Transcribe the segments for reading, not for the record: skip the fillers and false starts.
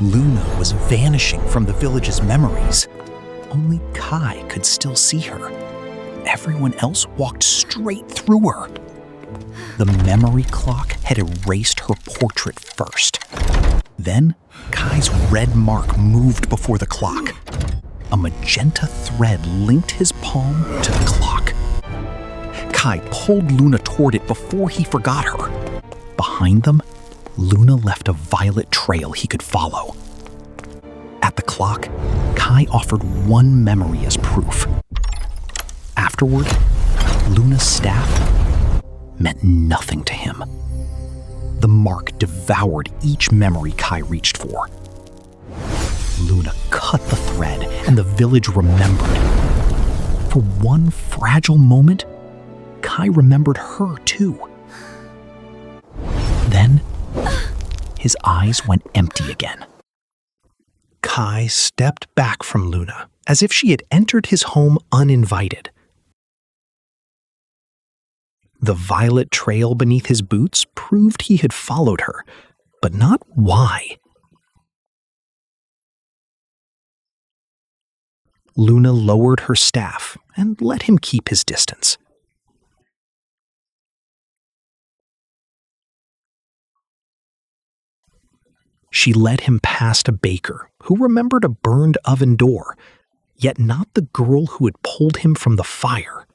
Luna was vanishing from the village's memories. Only Kai could still see her. Everyone else walked straight through her. The memory clock had erased her portrait first. Then, Kai's red mark moved before the clock. A magenta thread linked his palm to the clock. Kai pulled Luna toward it before he forgot her. Behind them, Luna left a violet trail he could follow. At the clock, Kai offered one memory as proof. Afterward, Luna's staff meant nothing to him. The mark devoured each memory Kai reached for. Luna cut the thread, and the village remembered. For one fragile moment, Kai remembered her too. Then, his eyes went empty again. Kai stepped back from Luna, as if she had entered his home uninvited. The violet trail beneath his boots proved he had followed her, but not why. Luna lowered her staff and let him keep his distance. She led him past a baker who remembered a burned oven door, yet not the girl who had pulled him from the fire.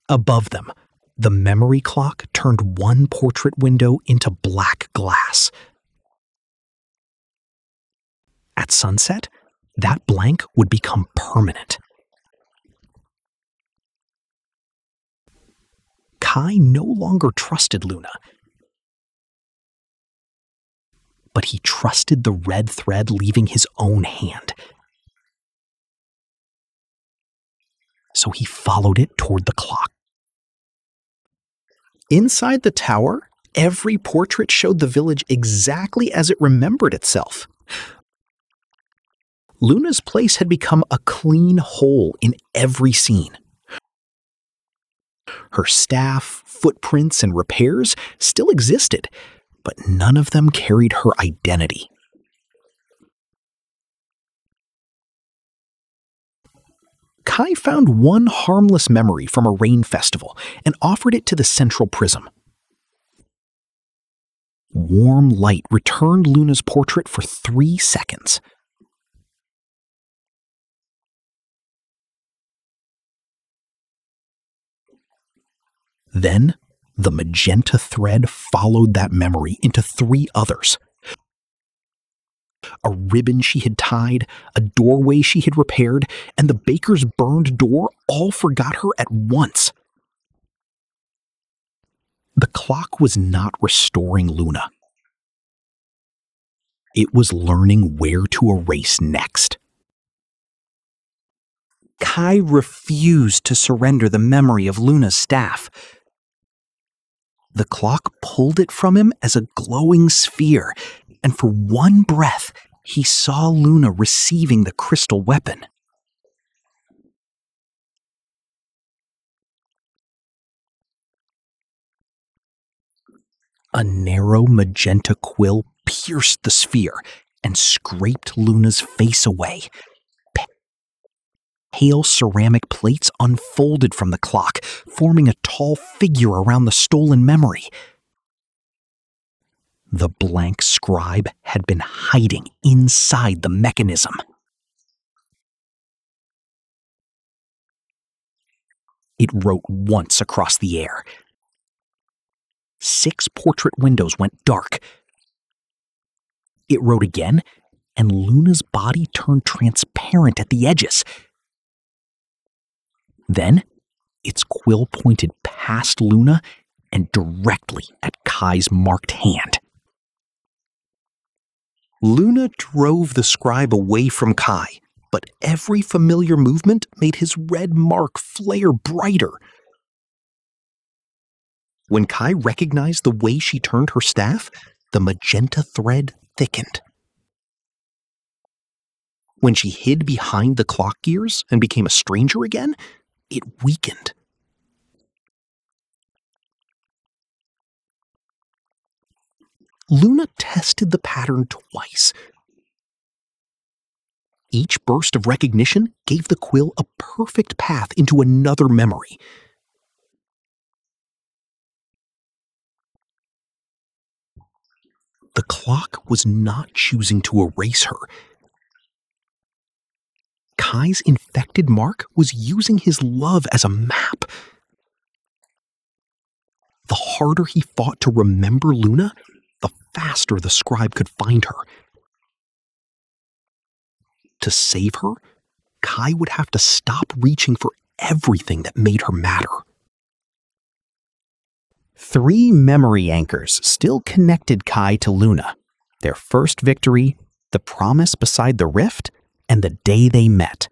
Above them, the memory clock turned one portrait window into black glass. At sunset, that blank would become permanent. Kai no longer trusted Luna, but he trusted the red thread leaving his own hand. So he followed it toward the clock. Inside the tower, every portrait showed the village exactly as it remembered itself. Luna's place had become a clean whole in every scene. Her staff, footprints, and repairs still existed, but none of them carried her identity. Kai found one harmless memory from a rain festival and offered it to the central prism. Warm light returned Luna's portrait for 3 seconds. Then, the magenta thread followed that memory into 3 others. A ribbon she had tied, a doorway she had repaired, and the baker's burned door all forgot her at once. The clock was not restoring Luna. It was learning where to erase next. Kai refused to surrender the memory of Luna's staff. The clock pulled it from him as a glowing sphere, and for one breath, he saw Luna receiving the crystal weapon. A narrow magenta quill pierced the sphere and scraped Luna's face away. Pale ceramic plates unfolded from the clock, forming a tall figure around the stolen memory. The Blank Scribe had been hiding inside the mechanism. It wrote once across the air. 6 portrait windows went dark. It wrote again, and Luna's body turned transparent at the edges. Then, its quill pointed past Luna and directly at Kai's marked hand. Luna drove the scribe away from Kai, but every familiar movement made his red mark flare brighter. When Kai recognized the way she turned her staff, the magenta thread thickened. When she hid behind the clock gears and became a stranger again, it weakened. Luna tested the pattern twice. Each burst of recognition gave the quill a perfect path into another memory. The clock was not choosing to erase her. Kai's infected mark was using his love as a map. The harder he fought to remember Luna, the faster the scribe could find her. To save her, Kai would have to stop reaching for everything that made her matter. 3 memory anchors still connected Kai to Luna. Their first victory, the promise beside the rift, and the day they met.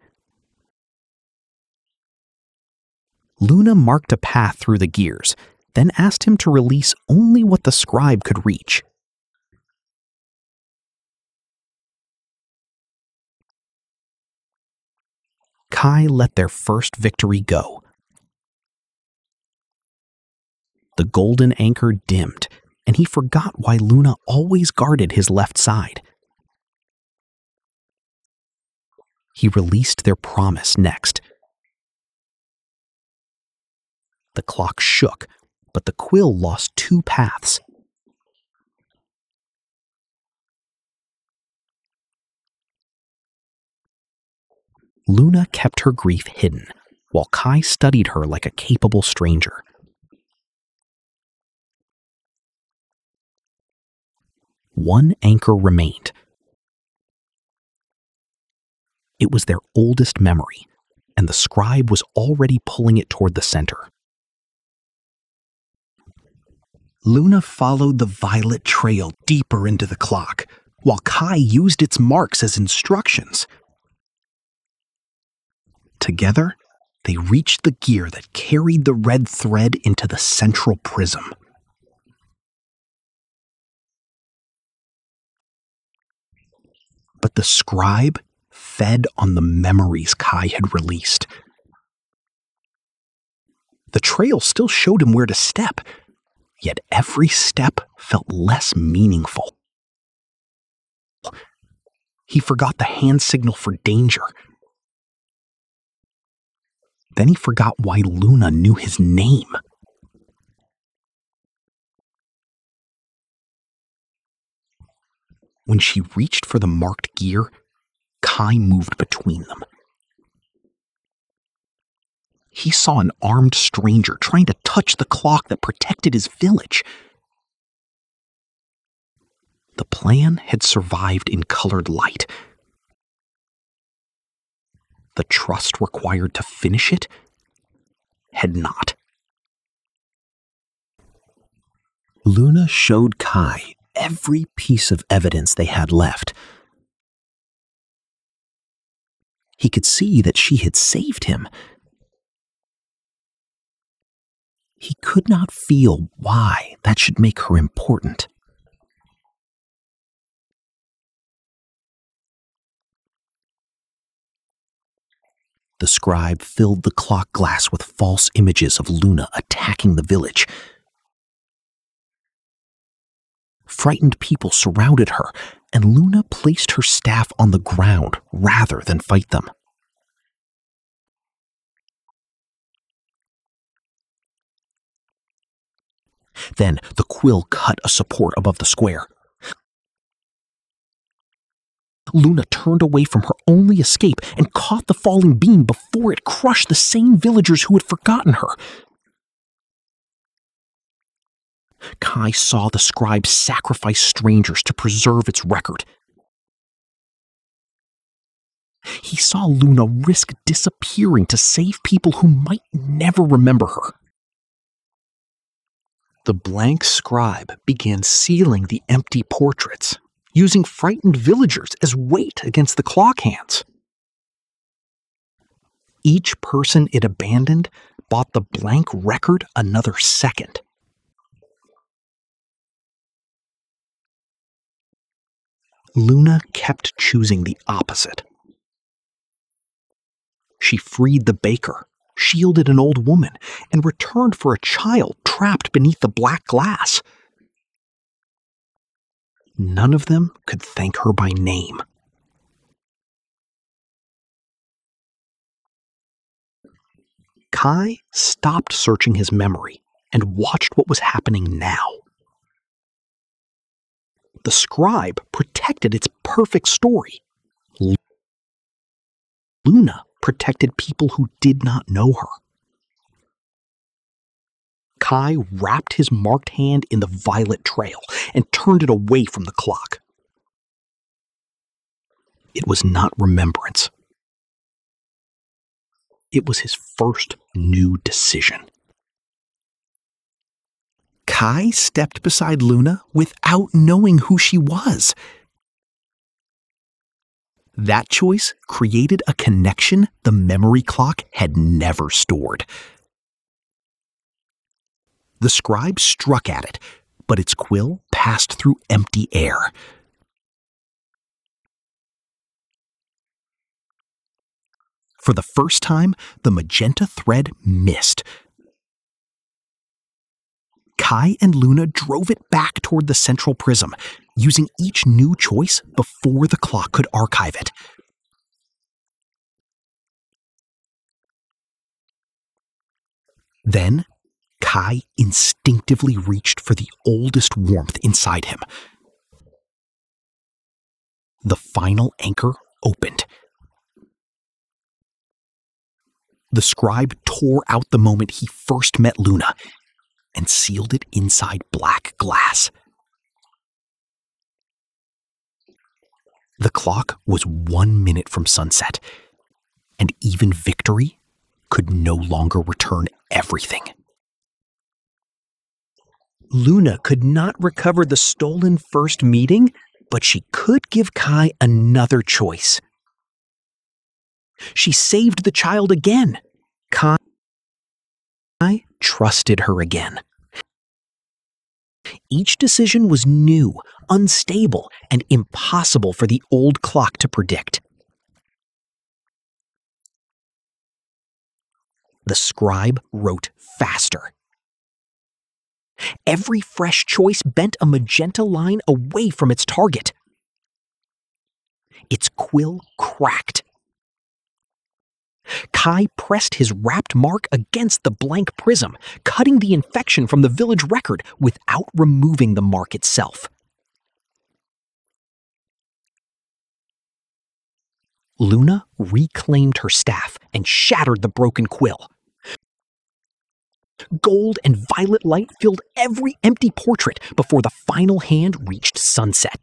Luna marked a path through the gears, then asked him to release only what the scribe could reach. Kai let their first victory go. The golden anchor dimmed, and he forgot why Luna always guarded his left side. He released their promise next. The clock shook, but the quill lost 2 paths. Luna kept her grief hidden, while Kai studied her like a capable stranger. One anchor remained. It was their oldest memory, and the scribe was already pulling it toward the center. Luna followed the violet trail deeper into the clock, while Kai used its marks as instructions. Together, they reached the gear that carried the red thread into the central prism. But the scribe fed on the memories Kai had released. The trail still showed him where to step, yet every step felt less meaningful. He forgot the hand signal for danger. Then he forgot why Luna knew his name. When she reached for the marked gear, Kai moved between them. He saw an armed stranger trying to touch the clock that protected his village. The plan had survived in colored light. The trust required to finish it had not. Luna showed Kai every piece of evidence they had left. He could see that she had saved him. He could not feel why that should make her important. The scribe filled the clock glass with false images of Luna attacking the village. Frightened people surrounded her, and Luna placed her staff on the ground rather than fight them. Then the quill cut a support above the square. Luna turned away from her only escape and caught the falling beam before it crushed the same villagers who had forgotten her. Kai saw the scribe sacrifice strangers to preserve its record. He saw Luna risk disappearing to save people who might never remember her. The Blank Scribe began sealing the empty portraits, using frightened villagers as weight against the clock hands. Each person it abandoned bought the blank record another second. Luna kept choosing the opposite. She freed the baker, shielded an old woman, and returned for a child trapped beneath the black glass. None of them could thank her by name. Kai stopped searching his memory and watched what was happening now. The scribe protected its perfect story. Luna protected people who did not know her. Kai wrapped his marked hand in the violet trail and turned it away from the clock. It was not remembrance. It was his first new decision. Kai stepped beside Luna without knowing who she was. That choice created a connection the memory clock had never stored. The scribe struck at it, but its quill passed through empty air. For the first time, the magenta thread missed. Kai and Luna drove it back toward the central prism, using each new choice before the clock could archive it. Then, Kai instinctively reached for the oldest warmth inside him. The final anchor opened. The scribe tore out the moment he first met Luna and sealed it inside black glass. The clock was 1 minute from sunset, and even victory could no longer return everything. Luna could not recover the stolen first meeting, but she could give Kai another choice. She saved the child again. Kai trusted her again. Each decision was new, unstable, and impossible for the old clock to predict. The scribe wrote faster. Every fresh choice bent a magenta line away from its target. Its quill cracked. Kai pressed his wrapped mark against the blank prism, cutting the infection from the village record without removing the mark itself. Luna reclaimed her staff and shattered the broken quill. Gold and violet light filled every empty portrait before the final hand reached sunset.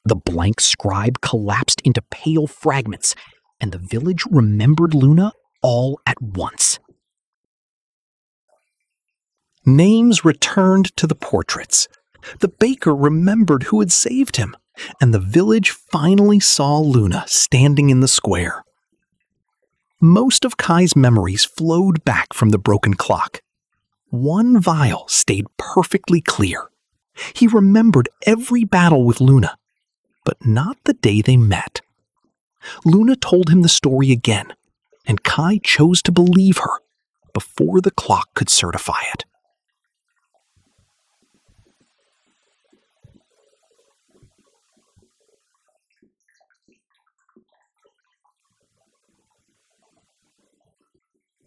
The blank scribe collapsed into pale fragments, and the village remembered Luna all at once. Names returned to the portraits. The baker remembered who had saved him, and the village finally saw Luna standing in the square. Most of Kai's memories flowed back from the broken clock. One vial stayed perfectly clear. He remembered every battle with Luna, but not the day they met. Luna told him the story again, and Kai chose to believe her before the clock could certify it.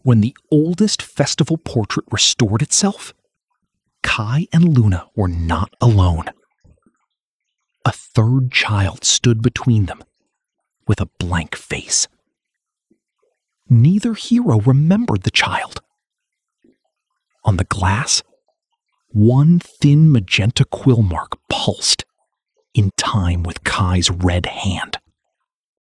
When the oldest festival portrait restored itself, Kai and Luna were not alone. A third child stood between them, with a blank face. Neither hero remembered the child. On the glass, one thin magenta quill mark pulsed in time with Kai's red hand.